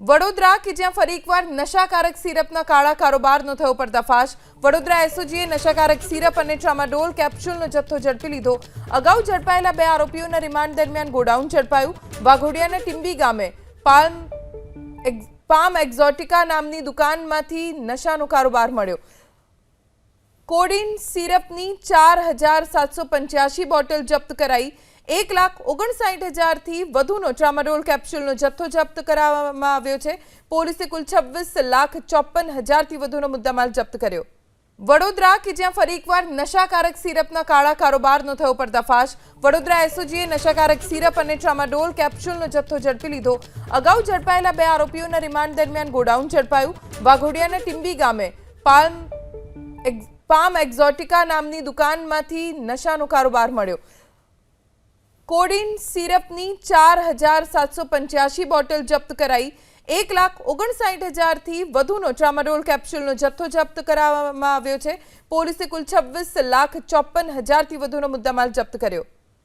વડોદરા કે જ્યાં ફરી એકવાર નશાકારક સિરપના કાળા કારોબારનો થયો પર્દાફાશ। વડોદરા એસઓજીએ નશાકારક સિરપ અને ટ્રામાડોલ કેપ્સ્યુલનો જથ્થો ઝડપી લીધો। અગાઉ ઝડપાયેલા 2 આરોપીઓના રિમાન્ડ દરમિયાન ગોડાઉન ઝડપાયું। વાઘોડિયાના ટીમ્બી ગામે પામ એક્ઝોટિકા નામની દુકાનમાંથી નશાનો કારોબાર મળ્યો। કોડીન સિરપની 4785 બોટલ જપ્ત કરાઈ। 1,59,000 થી વધુનો ટ્રામાડોલ કેપ્સ્યુલનો જથ્થો જપ્ત કરવામાં આવ્યો છે। પોલીસે કુલ 26,54,000 થી વધુનો મુદ્દામાલ જપ્ત કર્યો। વડોદરા કે જ્યાં ફરી એકવાર નશાકારક સિરપના કાળા કારોબારનો થયો પર્દાફાશ। વડોદરા એસઓજીએ નશાકારક સિરપ અને ટ્રામાડોલ કેપ્સ્યુલનો જથ્થો ઝડપી લીધો। અગાઉ ઝડપાયેલા 2 આરોપીઓના રિમાન્ડ દરમિયાન ગોડાઉન ઝડપાયું। વાઘોડિયાના ટીમ્બી ગામે પામ એક્ઝોટિકા નામની દુકાનમાંથી નશાનો કારોબાર મળ્યો। કોડીન સિરપની 4785 બોટલ જપ્ત કરાઈ। 1,59,000 થી વધુનો ટ્રામાડોલ કેપ્સ્યુલનો જથ્થો જપ્ત કરવામાં આવ્યો છે। પોલીસે કુલ 26,54,000 થી વધુનો મુદ્દામાલ જપ્ત કર્યો।